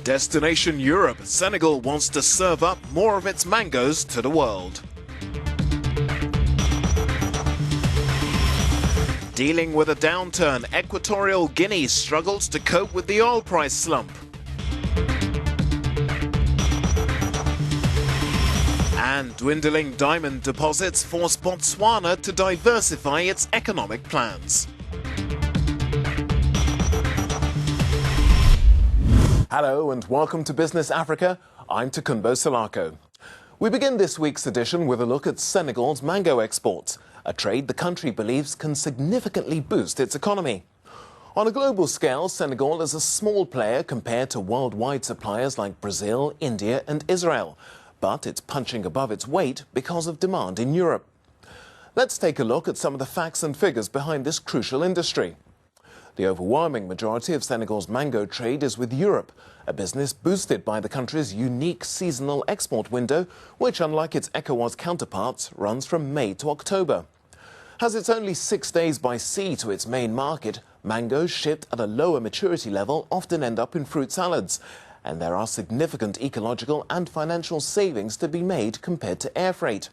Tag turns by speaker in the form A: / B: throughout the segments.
A: Destination Europe, Senegal wants to serve up more of its mangoes to the world. Dealing with a downturn, Equatorial Guinea struggles to cope with the oil price slump. And dwindling diamond deposits force Botswana to diversify its economic plans. Hello and welcome to Business Africa. I'm Takunbo Salako. We begin this week's edition with a look at Senegal's mango exports, a trade the country believes can significantly boost its economy. On a global scale, Senegal is a small player compared to worldwide suppliers like Brazil, India and Israel, but it's punching above its weight because of demand in Europe. Let's take a look at some of the facts and figures behind this crucial industry. The overwhelming majority of Senegal's mango trade is with Europe, a business boosted by the country's unique seasonal export window, which, unlike its ECOWAS counterparts, runs from May to October. As it's only 6 days by sea to its main market, mangoes shipped at a lower maturity level often end up in fruit salads, and there are significant ecological and financial savings to be made compared to air freight.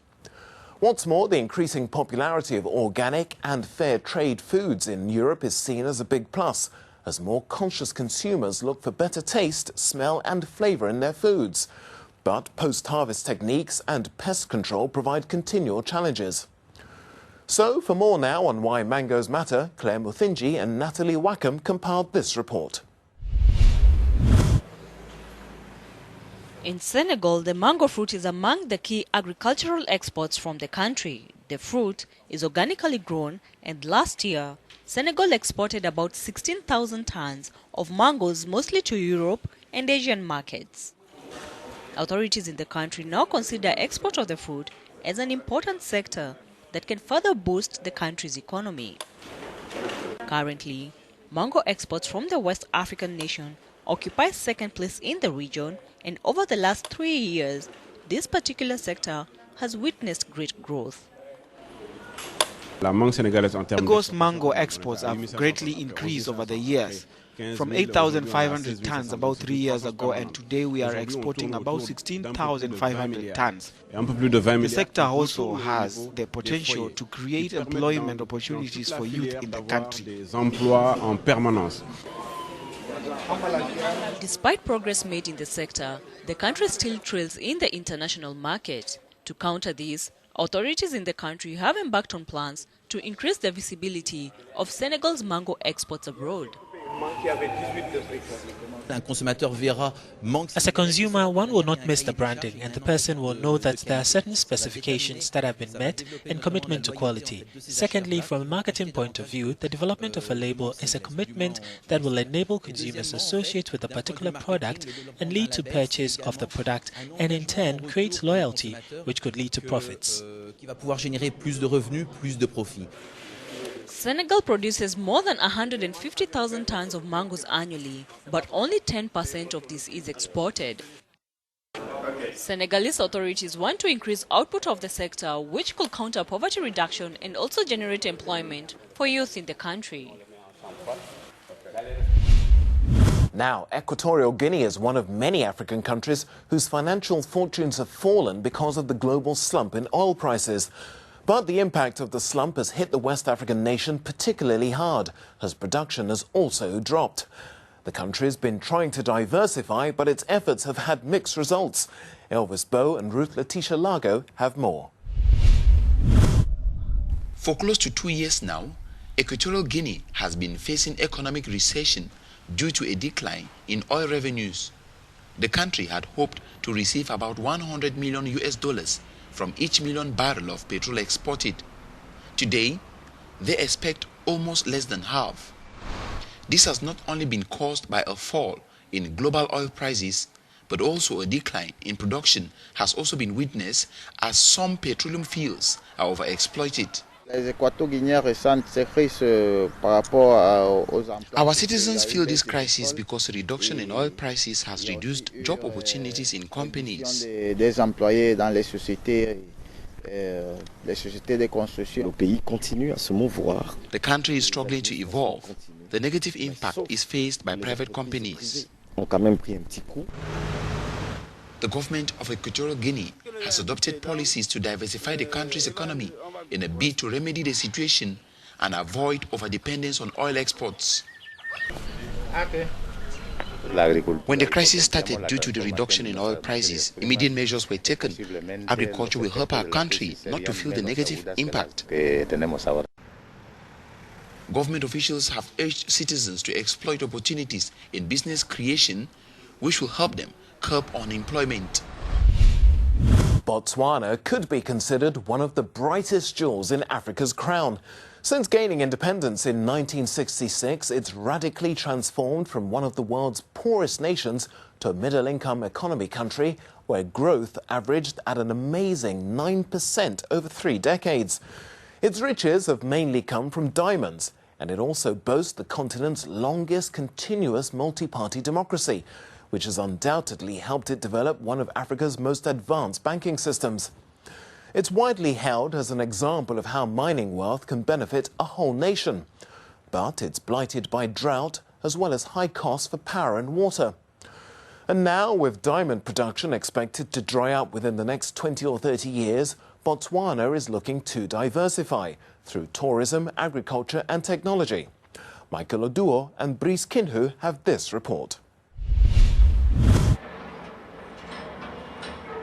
A: What's more, the increasing popularity of organic and fair trade foods in Europe is seen as a big plus, as more conscious consumers look for better taste, smell and flavour in their foods. But post-harvest techniques and pest control provide continual challenges. So, for more now on why mangoes matter, Claire Muthinji and Natalie Wackham compiled this report.
B: In Senegal, the mango fruit is among the key agricultural exports from the country. The fruit is organically grown, and last year, Senegal exported about 16,000 tons of mangoes, mostly to Europe and Asian markets. Authorities in the country now consider export of the fruit as an important sector that can further boost the country's economy. Currently, mango exports from the West African nation occupy second place in the region, and over the last 3 years, this particular sector has witnessed great growth.
C: Senegal's mango exports have greatly increased over the years, from 8,500 tons about 3 years ago, and today we are exporting about 16,500 tons. The sector also has the potential to create employment opportunities for youth in the country.
B: Despite progress made in the sector, the country still trails in the international market. To counter this, authorities in the country have embarked on plans to increase the visibility of Senegal's mango exports abroad.
D: As a consumer, one will not miss the branding, and the person will know that there are certain specifications that have been met and commitment to quality. Secondly, from a marketing point of view, the development of a label is a commitment that will enable consumers to associate with a particular product and lead to purchase of the product, and in turn create loyalty, which could lead to profits.
B: Senegal produces more than 150,000 tons of mangoes annually, but only 10% of this is exported. Senegalese authorities want to increase output of the sector, which could counter poverty reduction and also generate employment for youth in the country.
A: Now, Equatorial Guinea is one of many African countries whose financial fortunes have fallen because of the global slump in oil prices. But the impact of the slump has hit the West African nation particularly hard, as production has also dropped. The country has been trying to diversify, but its efforts have had mixed results. Elvis Bowe and Ruth Letitia Lago have more.
E: For close to 2 years now, Equatorial Guinea has been facing economic recession due to a decline in oil revenues. The country had hoped to receive about $100 million from each million barrel of petrol exported. Today, they expect almost less than half. This has not only been caused by a fall in global oil prices, but also a decline in production has also been witnessed as some petroleum fields are overexploited. Our citizens feel this crisis because a reduction in oil prices has reduced job opportunities in companies. The country is struggling to evolve. The negative impact is faced by private companies. The government of Equatorial Guinea has adopted policies to diversify the country's economy in a bid to remedy the situation and avoid overdependence on oil exports. When the crisis started due to the reduction in oil prices, immediate measures were taken. Agriculture will help our country not to feel the negative impact. Government officials have urged citizens to exploit opportunities in business creation, which will help them curb unemployment.
A: Botswana could be considered one of the brightest jewels in Africa's crown. Since gaining independence in 1966, it's radically transformed from one of the world's poorest nations to a middle-income economy country where growth averaged at an amazing 9% over 3 decades. Its riches have mainly come from diamonds, and it also boasts the continent's longest continuous multi-party democracy, which has undoubtedly helped it develop one of Africa's most advanced banking systems. It's widely held as an example of how mining wealth can benefit a whole nation. But it's blighted by drought as well as high costs for power and water. And now, with diamond production expected to dry up within the next 20 or 30 years, Botswana is looking to diversify through tourism, agriculture and technology. Michael Oduo and Brice Kinhu have this report.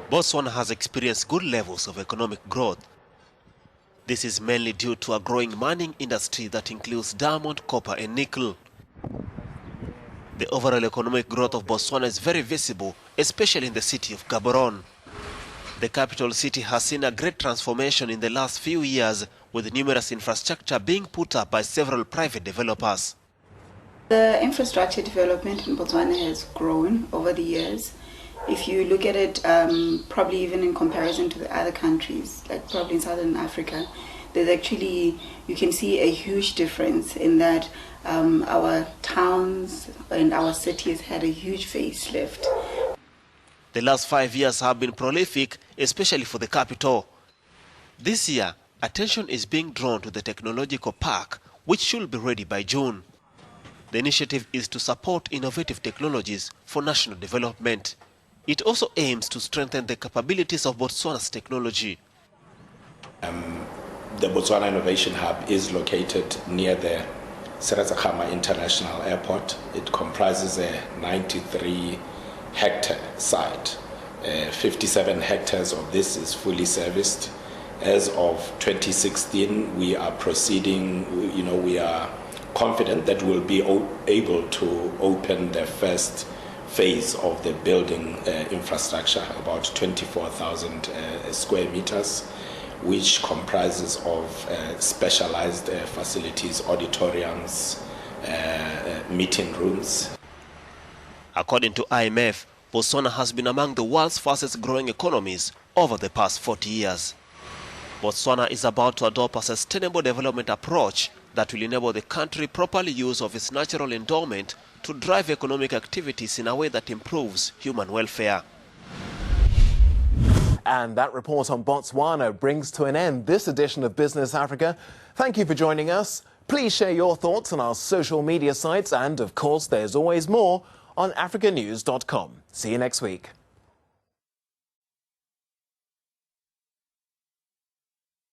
F: Botswana has experienced good levels of economic growth. This is mainly due to a growing mining industry that includes diamond, copper and nickel. The overall economic growth of Botswana is very visible, especially in the city of Gaborone. The capital city has seen a great transformation in the last few years, with numerous infrastructure being put up by several private developers.
G: The infrastructure development in Botswana has grown over the years. If you look at it, probably even in comparison to the other countries, like probably in Southern Africa, there's actually, you can see a huge difference in that our towns and our cities had a huge facelift.
F: The last 5 years have been prolific, especially for the capital. This year, attention is being drawn to the technological park, which should be ready by June. The initiative is to support innovative technologies for national development. It also aims to strengthen the capabilities of Botswana's technology.
H: The Botswana Innovation Hub is located near the Sub-Saharan International Airport. It comprises a 93-hectare site. 57 hectares of this is fully serviced. As of 2016, we are proceeding, we are confident that we'll be able to open the first phase of the building infrastructure, about 24,000 square meters, which comprises of specialized facilities, auditoriums, meeting rooms.
F: According to IMF, Botswana has been among the world's fastest growing economies over the past 40 years. Botswana is about to adopt a sustainable development approach that will enable the country properly use of its natural endowment to drive economic activities in a way that improves human welfare.
A: And that report on Botswana brings to an end this edition of Business Africa. Thank you for joining us. Please share your thoughts on our social media sites, and of course there's always more on Africanews.com. See you next week.